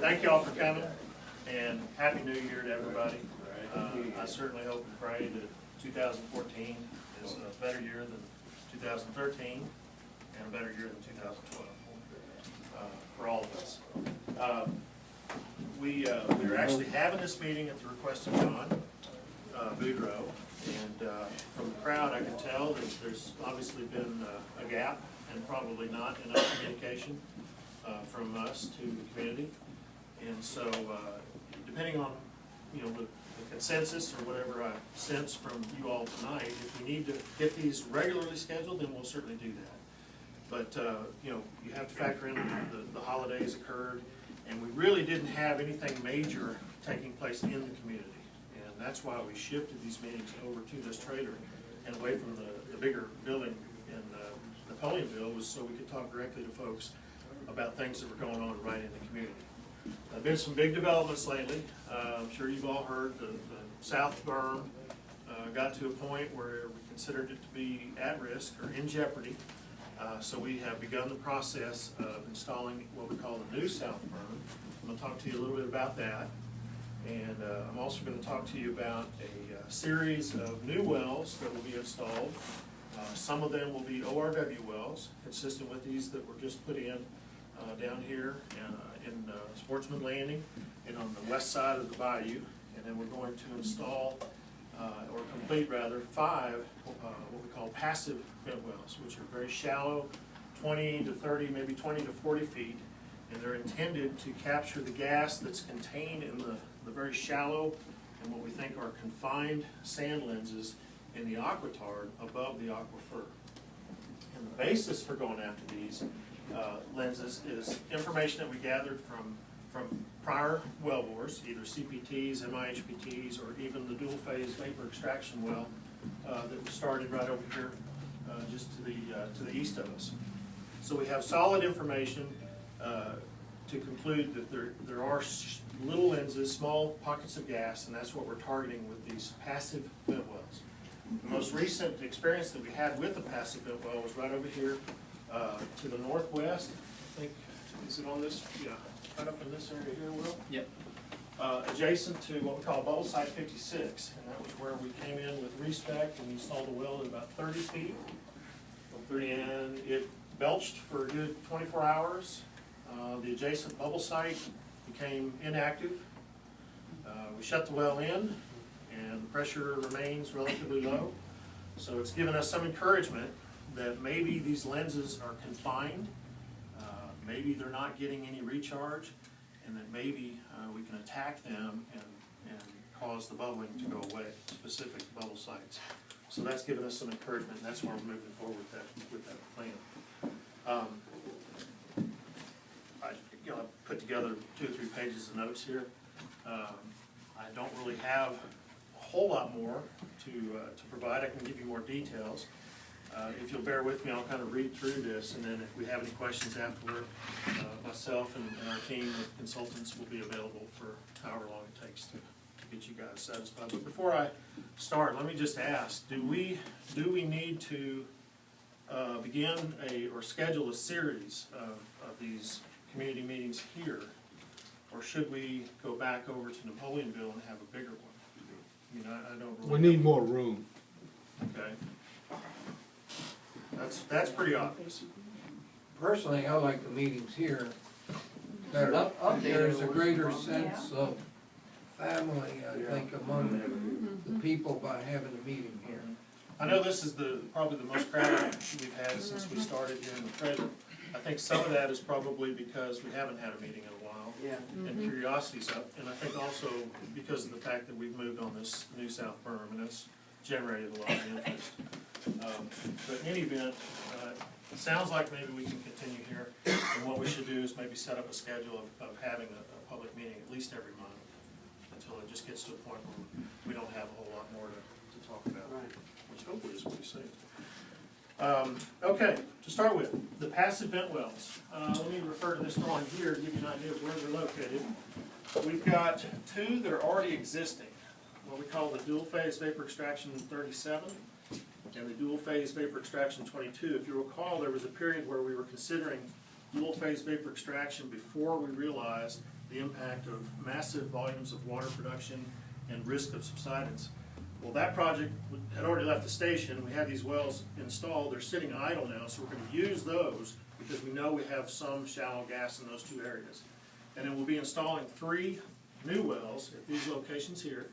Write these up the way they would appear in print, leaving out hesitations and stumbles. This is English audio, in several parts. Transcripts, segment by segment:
thank you all for coming, and Happy New Year to everybody. I certainly hope and pray that 2014 is a better year than 2013 and a better year than 2012 for all of us. We are actually having this meeting at the request of John Boudreaux, and from the crowd I can tell that there's obviously been a gap and probably not enough communication from us to the community. And so depending on the consensus or whatever I sense from you all tonight, if we need to get these regularly scheduled, then we'll certainly do that. But you have to factor in the holidays occurred, and we really didn't have anything major taking place in the community. And that's why we shifted these meetings over to this trailer and away from the bigger building in Napoleonville, was so we could talk directly to folks about things that were going on right in the community. There have been some big developments lately. I'm sure you've all heard the South Berm got to a point where we considered it to be at risk or in jeopardy. So we have begun the process of installing what we call the new South Berm. I'm going to talk to you a little bit about that. And I'm also going to talk to you about a series of new wells that will be installed. Some of them will be ORW wells, consistent with these that were just put in down here in Sportsman Landing and on the west side of the bayou. And then we're going to install, or complete rather, 5 what we call passive vent wells, which are very shallow, 20 to 30, maybe 20 to 40 feet. And they're intended to capture the gas that's contained in the very shallow and what we think are confined sand lenses in the aquitard above the aquifer. And the basis for going after these lenses is information that we gathered from prior wellbores, either CPTs, MIHPTs, or even the dual phase vapor extraction well that was started right over here just to the east of us. So we have solid information to conclude that there are little lenses, small pockets of gas, and that's what we're targeting with these passive vent wells. The most recent experience that we had with the passive vent well was right over here to the northwest. I think, is it on this? Yeah, right up in this area here, Will? Yep. Adjacent to what we call bubble site 56, and that was where we came in with respec and installed a well at about 30 feet. And it belched for a good 24 hours. The adjacent bubble site became inactive. We shut the well in, and the pressure remains relatively low. So it's given us some encouragement that maybe these lenses are confined, maybe they're not getting any recharge, and that maybe we can attack them and cause the bubbling to go away, specific bubble sites. So that's given us some encouragement, and that's why we're moving forward with that plan. I put together 2 or 3 pages of notes here. I don't really have a whole lot more to provide. I can give you more details. If you'll bear with me, I'll kind of read through this, and then if we have any questions afterward, myself and our team of consultants will be available for however long it takes to get you guys satisfied. But before I start, let me just ask, do we need to begin or schedule a series of these community meetings here, or should we go back over to Napoleonville and have a bigger one? I mean, I don't really. We need more room. Okay. That's pretty obvious. Personally, I like the meetings here better. There's a greater sense of family, I think, among the people by having a meeting here. I know this is probably the most crowded we've had since we started here in the trailer. I think some of that is probably because we haven't had a meeting in a while, and curiosity's up, and I think also because of the fact that we've moved on this new South Berm, and it's generated a lot of interest. But in any event, it sounds like maybe we can continue here, and what we should do is maybe set up a schedule of having a public meeting at least every month until it just gets to a point where we don't have a whole lot more to talk about, which hopefully is what you say. Okay, to start with, the passive vent wells. Let me refer to this drawing here to give you an idea of where they're located. We've got 2 that are already existing, what we call the dual phase vapor extraction 37 and the dual phase vapor extraction 22. If you recall, there was a period where we were considering dual phase vapor extraction before we realized the impact of massive volumes of water production and risk of subsidence. Well, that project had already left the station. We had these wells installed. They're sitting idle now, so we're going to use those because we know we have some shallow gas in those two areas. And then we'll be installing 3 new wells at these locations here.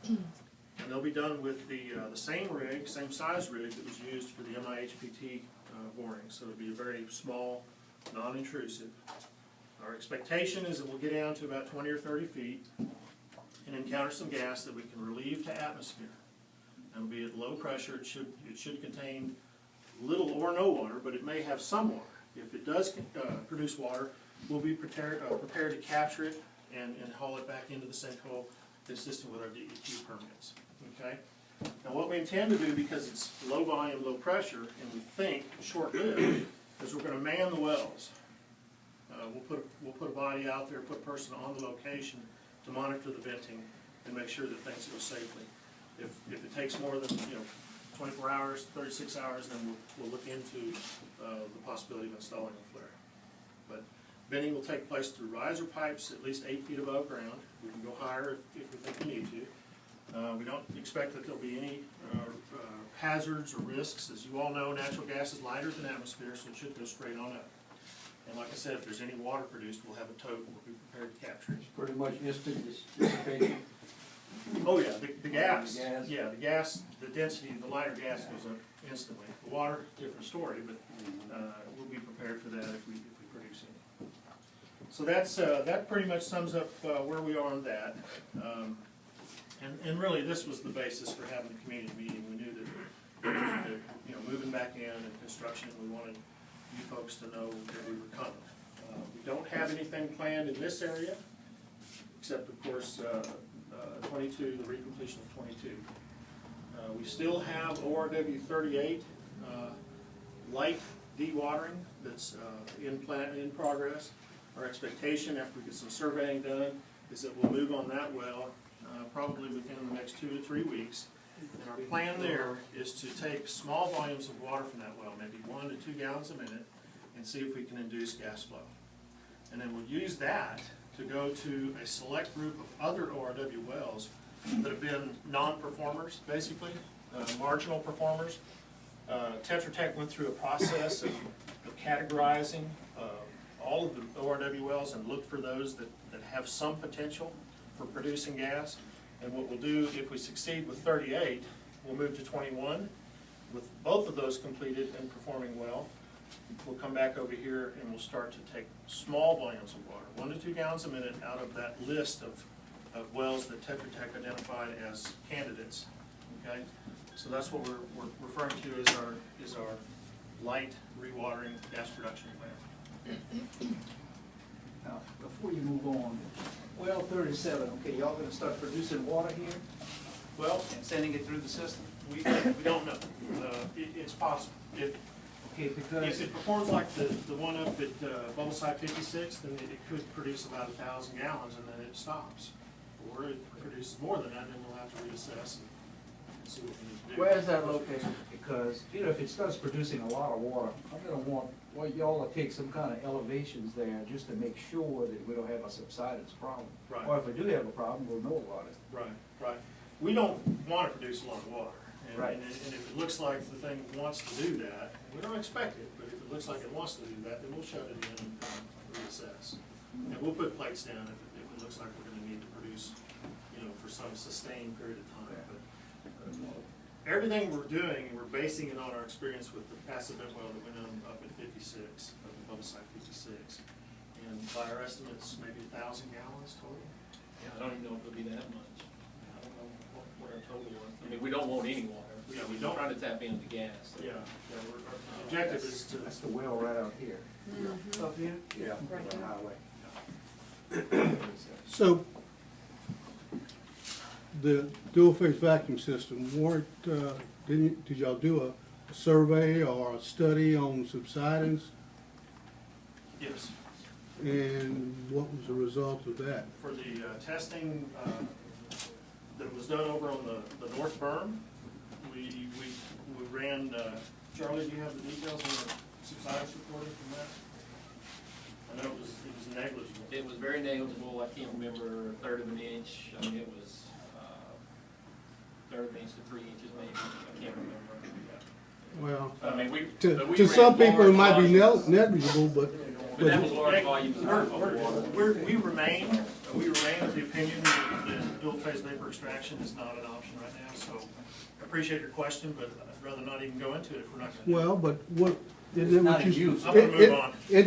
And they'll be done with the same rig, same size rig that was used for the MIHPT boring. So it'll be a very small, non-intrusive. Our expectation is that we'll get down to about 20 or 30 feet and encounter some gas that we can relieve to atmosphere. And it'll be at low pressure. It should contain little or no water, but it may have some water. If it does produce water, we'll be prepared to capture it and haul it back into the sinkhole consistent with our DEQ permits. Okay? Now what we intend to do, because it's low volume, low pressure, and we think short-lived, is we're going to man the wells. We'll put a body out there, put a person on the location to monitor the venting and make sure that things go safely. If it takes more than 24 hours, 36 hours, then we'll look into the possibility of installing a flare. But venting will take place through riser pipes at least 8 feet above ground. We can go higher if we think we need to. We don't expect that there'll be any hazards or risks. As you all know, natural gas is lighter than atmosphere, so it should go straight on up. And like I said, if there's any water produced, we'll have a tote and we'll be prepared to capture it. It's pretty much instant dissipation. Oh yeah, the gas. Yeah, the gas, the density, the lighter gas goes up instantly. The water, different story, but we'll be prepared for that if we produce it. So that pretty much sums up where we are on that. And really, this was the basis for having the community meeting. We knew that moving back in and construction, we wanted you folks to know that we were coming. We don't have anything planned in this area, except of course 22, the recompletion of 22. We still have ORW 38 light dewatering that's in progress. Our expectation after we get some surveying done is that we'll move on that well probably within the next 2 to 3 weeks. And our plan there is to take small volumes of water from that well, maybe 1 to 2 gallons a minute, and see if we can induce gas flow. And then we'll use that to go to a select group of other ORW wells that have been non-performers, basically, marginal performers. Tetra Tech went through a process of categorizing all of the ORW wells and looked for those that have some potential for producing gas. And what we'll do, if we succeed with 38, we'll move to 21. With both of those completed and performing well, we'll come back over here and we'll start to take small volumes of water, 1 to 2 gallons a minute, out of that list of wells that Tetra Tech identified as candidates. Okay, so that's what we're referring to as our light rewatering gas production plan. Now, before you move on, well 37, okay, y'all gonna start producing water here Well, and sending it through the system? we don't know. It's possible. Okay, because If it performs like the one up at Bubble Site 56, then it could produce about 1,000 gallons and then it stops. Or if it produces more than that, then we'll have to reassess and see what we need to do. where is that located? Because, if it starts producing a lot of water, I'm gonna want, y'all to take some kind of elevations there just to make sure that we don't have a subsidence problem. Right. Or if we do have a problem, we'll know about it. Right. We don't want to produce a lot of water. And, Right. and if it looks like the thing wants to do that, we don't expect it, but if it looks like it wants to do that, then we'll shut it in and reassess. And we'll put plates down if it looks like we're gonna need to produce, for some sustained period of time. But everything we're doing, we're basing it on our experience with the passive vent well that went on up at 56, up at Bubble Site 56. And by our estimates, maybe 1,000 gallons total. Yeah, I don't even know if it'll be that much. I don't know what our total was. I mean, we don't want any water. Yeah, we don't. Trying to tap into gas. So. Yeah, our objective is to. That's the well right out here. Up here? Yeah. Right on the here. highway. So, the dual-phase vacuum system, did y'all do a survey or a study on subsidence? Yes. And what was the result of that? For the testing that was done over on the north berm, we ran, Charlie, do you have the details on the subsidence reporting from that? I know it was negligible. It was very negligible, I can't remember, a third of an inch, I mean, it was, third of an inch to 3 inches maybe, I can't remember. Well, I mean, we. to, but we to ran some people, it large might be volumes. negligible, but But that was large volumes of water. We remain of the opinion that dual phase vapor extraction is not an option right now, so I appreciate your question, but I'd rather not even go into it if we're not gonna. well, but what, isn't that not what in you? use. I'm gonna move on. It